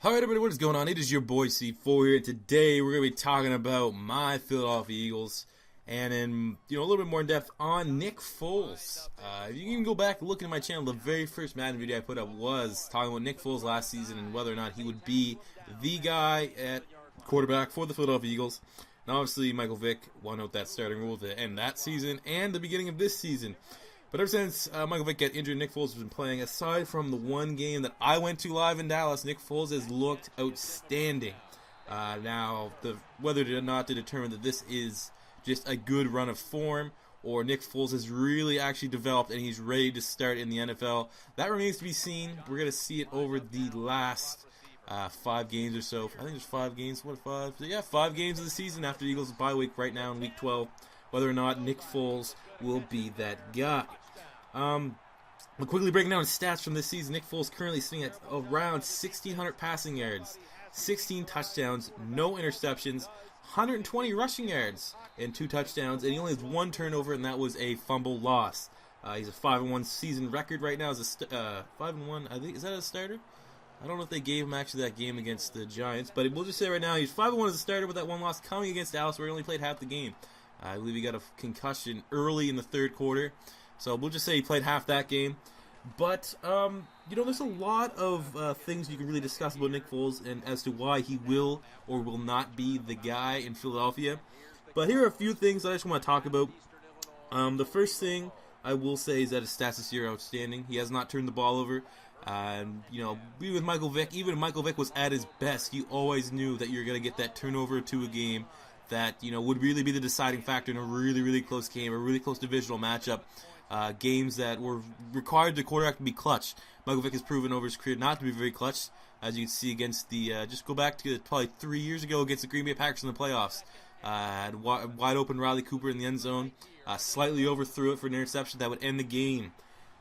Alright everybody, what is going on? It is your boy C4 here, and today we're going to be talking about my Philadelphia Eagles, and in a little bit more in depth on Nick Foles. If you can go back and look at my channel, the very first Madden video I put up was talking about Nick Foles last season and whether or not he would be the guy at quarterback for the Philadelphia Eagles. Now obviously Michael Vick won out that starting role to end that season and the beginning of this season. But ever since Michael Vick got injured, Nick Foles has been playing. Aside from the one game that I went to live in Dallas, Nick Foles has looked outstanding. Now, whether or not to determine that this is just a good run of form or Nick Foles has really actually developed and he's ready to start in the NFL, that remains to be seen. We're going to see it over the last 5 games or so. I think there's 5 games. What, 5? So yeah, 5 games of the season after the Eagles' bye week right now in Week 12. Whether or not Nick Foles will be that guy. We're quickly breaking down stats from this season. Nick Foles currently sitting at around 1,600 passing yards, 16 touchdowns, no interceptions, 120 rushing yards, and 2 touchdowns, and he only has 1 turnover, and that was a fumble loss. He's a 5-1 season record right now. As a 5-1, I think, is that a starter? I don't know if they gave him actually that game against the Giants, but we'll just say right now he's 5-1 as a starter with that 1 loss coming against Dallas, where he only played half the game. I believe he got a concussion early in the 3rd quarter, so we'll just say he played half that game. But, there's a lot of things you can really discuss about Nick Foles and as to why he will or will not be the guy in Philadelphia. But here are a few things that I just want to talk about. The first thing I will say is that his stats this year are outstanding. He has not turned the ball over. Be with Michael Vick, even if Michael Vick was at his best, you always knew that you're going to get that turnover to a game that, would really be the deciding factor in a really, really close game, a really close divisional matchup. Games that were required the quarterback to be clutch. Michael Vick has proven over his career not to be very clutch, as you can see against the, just go back to probably 3 years ago against the Green Bay Packers in the playoffs. Had wide open Riley Cooper in the end zone, slightly overthrew it for an interception that would end the game.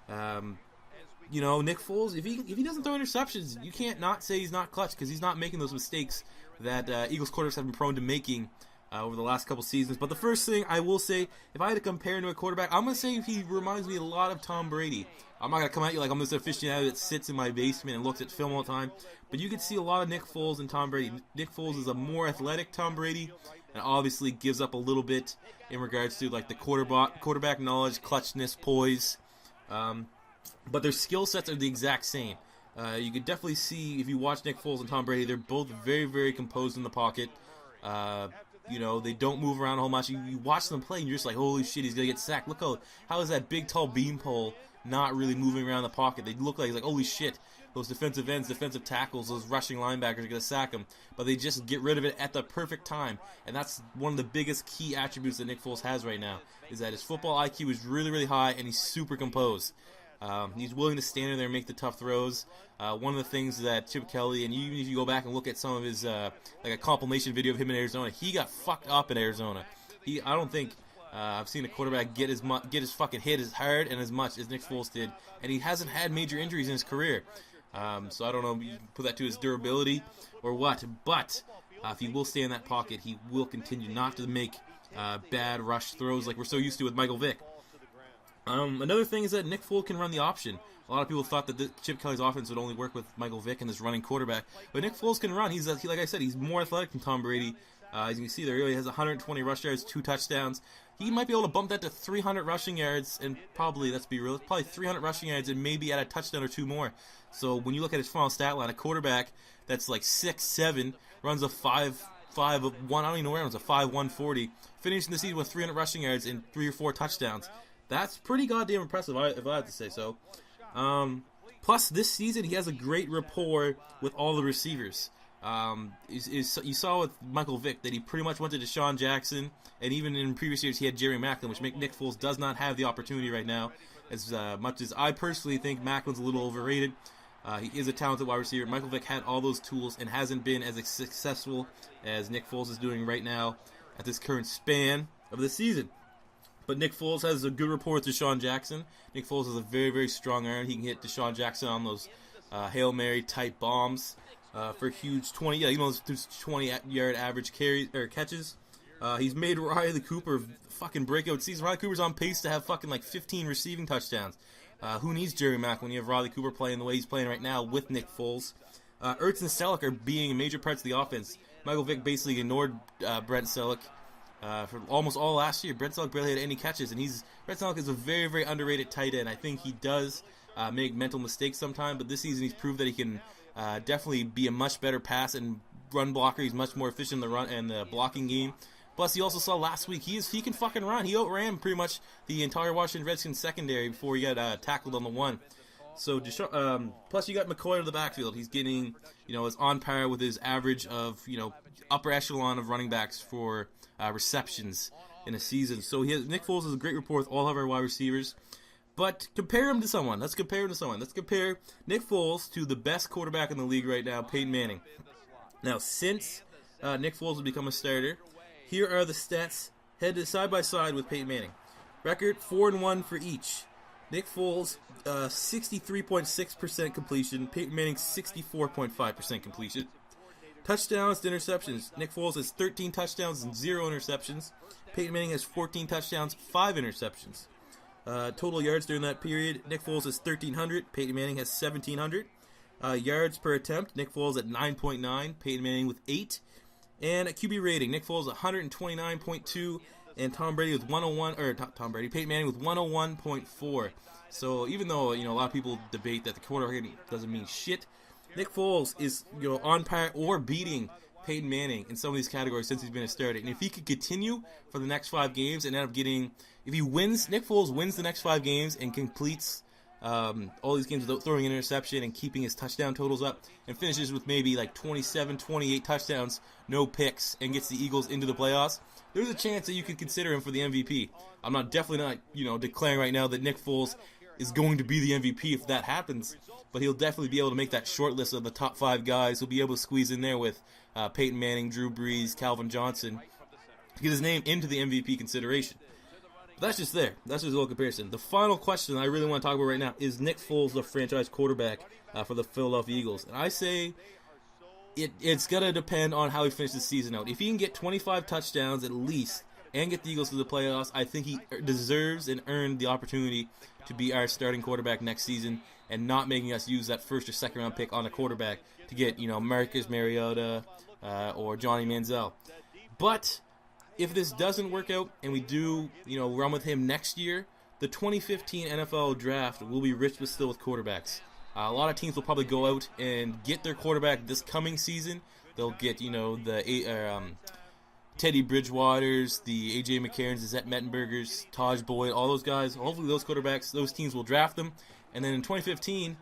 Nick Foles, if he doesn't throw interceptions, you can't not say he's not clutch because he's not making those mistakes that Eagles quarterbacks have been prone to making over the last couple seasons. But the first thing I will say, if I had to compare him to a quarterback, I'm going to say he reminds me a lot of Tom Brady. I'm not going to come at you like I'm this aficionado that sits in my basement and looks at film all the time, but you can see a lot of Nick Foles and Tom Brady. Nick Foles is a more athletic Tom Brady, and obviously gives up a little bit in regards to like the quarterback knowledge, clutchness, poise. But their skill sets are the exact same. You could definitely see, if you watch Nick Foles and Tom Brady, they're both very, very composed in the pocket. They don't move around a whole much. You watch them play, and you're just like, holy shit, he's going to get sacked. Look how is that big, tall beanpole not really moving around the pocket? They look like, holy shit, those defensive ends, defensive tackles, those rushing linebackers are going to sack him. But they just get rid of it at the perfect time. And that's one of the biggest key attributes that Nick Foles has right now, is that his football IQ is really, really high, and he's super composed. He's willing to stand in there and make the tough throws. One of the things that Chip Kelly, and even if you go back and look at some of his, like a compilation video of him in Arizona, he got fucked up in Arizona. I don't think I've seen a quarterback get his fucking hit as hard and as much as Nick Foles did, and he hasn't had major injuries in his career. So I don't know if you can put that to his durability or what, but if he will stay in that pocket, he will continue not to make bad rush throws like we're so used to with Michael Vick. Another thing is that Nick Foles can run the option. A lot of people thought that Chip Kelly's offense would only work with Michael Vick and this running quarterback, but Nick Foles can run. Like I said, he's more athletic than Tom Brady. As you can see there, he has 120 rush yards, 2 touchdowns. He might be able to bump that to 300 rushing yards, and probably, let's be real, probably 300 rushing yards and maybe add a touchdown or 2 more. So when you look at his final stat line, a quarterback that's like 6'7", runs a 5'1", I don't even know where it runs, a 5'1" 40, finishing the season with 300 rushing yards and 3 or 4 touchdowns. That's pretty goddamn impressive, if I have to say so. Plus, this season, he has a great rapport with all the receivers. You saw with Michael Vick that he pretty much went to Deshaun Jackson, and even in previous years, he had Jerry Maclin, which Nick Foles does not have the opportunity right now. As much as I personally think Maclin's a little overrated, he is a talented wide receiver. Michael Vick had all those tools and hasn't been as successful as Nick Foles is doing right now at this current span of the season. But Nick Foles has a good rapport with Deshaun Jackson. Nick Foles has a very, very strong arm. He can hit Deshaun Jackson on those Hail Mary type bombs for huge 20-yard average catches. He's made Riley Cooper fucking breakout season. Riley Cooper's on pace to have fucking like 15 receiving touchdowns. Who needs Jerry Mack when you have Riley Cooper playing the way he's playing right now with Nick Foles? Ertz and Selleck are being major parts of the offense. Michael Vick basically ignored Brent Selleck for almost all last year. Brent Selleck barely had any catches, and Brent Selleck is a very, very underrated tight end. I think he does make mental mistakes sometimes, but this season he's proved that he can definitely be a much better pass and run blocker. He's much more efficient in the run and the blocking game. Plus, you also saw last week he can fucking run. He outran pretty much the entire Washington Redskins secondary before he got tackled on the one. So, plus you got McCoy in the backfield. He's getting, is on par with his average of, upper echelon of running backs for receptions in a season. So Nick Foles is a great rapport with all of our wide receivers. But compare him to someone. Let's compare Nick Foles to the best quarterback in the league right now, Peyton Manning. Now, since Nick Foles has become a starter, here are the stats headed side by side with Peyton Manning. Record 4-1 for each. Nick Foles, 63.6% completion. Peyton Manning, 64.5% completion. Touchdowns to interceptions. Nick Foles has 13 touchdowns and 0 interceptions. Peyton Manning has 14 touchdowns, 5 interceptions. Total yards during that period, Nick Foles has 1,300. Peyton Manning has 1,700. Yards per attempt, Nick Foles at 9.9. Peyton Manning with 8. And a QB rating, Nick Foles 129.2. And Peyton Manning with 101.4. So even though a lot of people debate that the quarterback doesn't mean shit, Nick Foles is on par or beating Peyton Manning in some of these categories since he's been a starter. And if he could continue for the next 5 games and end up getting, if he wins, Nick Foles wins the next 5 games and completes all these games without throwing an interception and keeping his touchdown totals up, and finishes with maybe like 27, 28 touchdowns, no picks, and gets the Eagles into the playoffs, there's a chance that you could consider him for the MVP. I'm definitely not, declaring right now that Nick Foles is going to be the MVP if that happens, but he'll definitely be able to make that short list of the top 5 guys. He'll be able to squeeze in there with Peyton Manning, Drew Brees, Calvin Johnson, to get his name into the MVP consideration. But that's just there. That's just a little comparison. The final question I really want to talk about right now is Nick Foles the franchise quarterback for the Philadelphia Eagles? And I say it's going to depend on how he finishes the season out. If he can get 25 touchdowns at least and get the Eagles to the playoffs, I think he deserves and earned the opportunity to be our starting quarterback next season, and not making us use that first or second round pick on a quarterback to get, Marcus Mariota or Johnny Manziel. But if this doesn't work out and we do, run with him next year, the 2015 NFL draft will be rich still with quarterbacks. A lot of teams will probably go out and get their quarterback this coming season. They'll get, the Teddy Bridgewaters, the A.J. McCarrons, the Zet Mettenbergers, Taj Boyd, all those guys. Hopefully those quarterbacks, those teams will draft them. And then in 2015,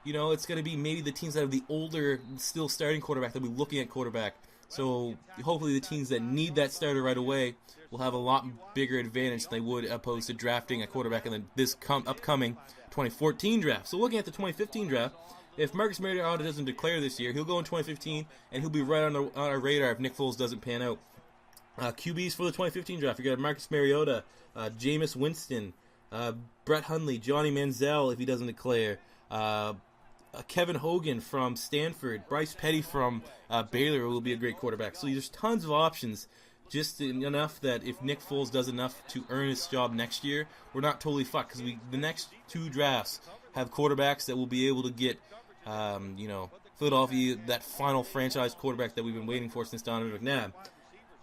it's going to be maybe the teams that have the older, still starting quarterback that will be looking at quarterback. So hopefully the teams that need that starter right away will have a lot bigger advantage than they would opposed to drafting a quarterback in this upcoming 2014 draft. So looking at the 2015 draft, if Marcus Mariota doesn't declare this year, he'll go in 2015, and he'll be right on our radar if Nick Foles doesn't pan out. QBs for the 2015 draft, you got Marcus Mariota, Jameis Winston, Brett Hundley, Johnny Manziel if he doesn't declare, Kevin Hogan from Stanford, Bryce Petty from Baylor will be a great quarterback. So there's tons of options, just enough that if Nick Foles does enough to earn his job next year, we're not totally fucked, because the next 2 drafts have quarterbacks that will be able to get, Philadelphia, that final franchise quarterback that we've been waiting for since Donovan McNabb.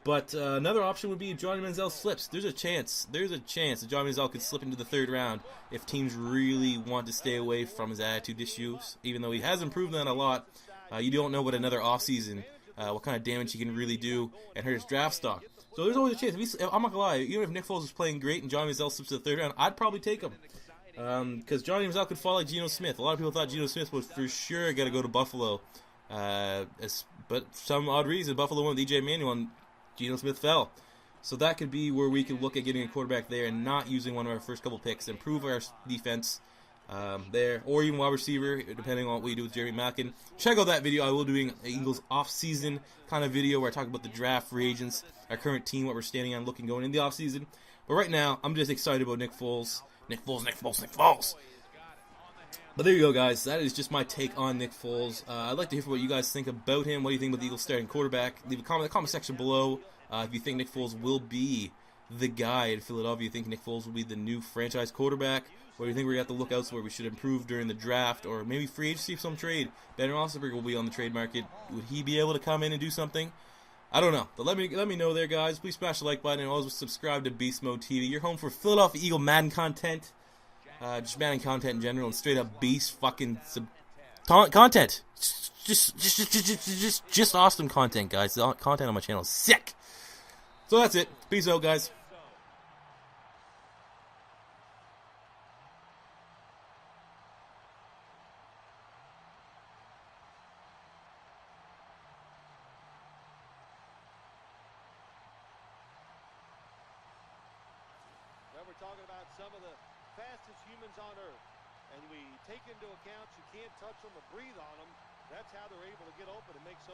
But another option would be if Johnny Manziel slips. There's a chance that Johnny Manziel could slip into the 3rd round if teams really want to stay away from his attitude issues. Even though he has improved that a lot, you don't know what another offseason, what kind of damage he can really do and hurt his draft stock. So there's always a chance. I'm not going to lie, even if Nick Foles is playing great and Johnny Manziel slips to the 3rd round, I'd probably take him. Because Johnny Manziel could fall like Geno Smith. A lot of people thought Geno Smith was for sure got to go to Buffalo. But some odd reason, Buffalo went with E.J. Manuel and Geno Smith fell. So that could be where we could look at getting a quarterback there and not using one of our first couple picks, improve our defense there, or even wide receiver, depending on what we do with Jerry Mackin. Check out that video. I will be doing an Eagles off-season kind of video where I talk about the draft, free agents, our current team, what we're standing on, looking going in the off-season. But right now, I'm just excited about Nick Foles. Nick Foles. But there you go, guys. That is just my take on Nick Foles. I'd like to hear what you guys think about him. What do you think about the Eagles starting quarterback? Leave a comment in the comment section below if you think Nick Foles will be the guy in Philadelphia. You think Nick Foles will be the new franchise quarterback? What do you think we're going to have to look out for? We should improve during the draft, or maybe free agency of some trade. Ben Roethlisberger will be on the trade market. Would he be able to come in and do something? I don't know. But let me know there, guys. Please smash the like button and always subscribe to Beast Mode TV. You're home for Philadelphia Eagle Madden content, just Madden content in general, and straight up Beast fucking content. Just awesome content, guys. The content on my channel is sick. So that's it. Peace out, guys. We're talking about some of the fastest humans on Earth. And we take into account you can't touch them or breathe on them. That's how they're able to get open and make so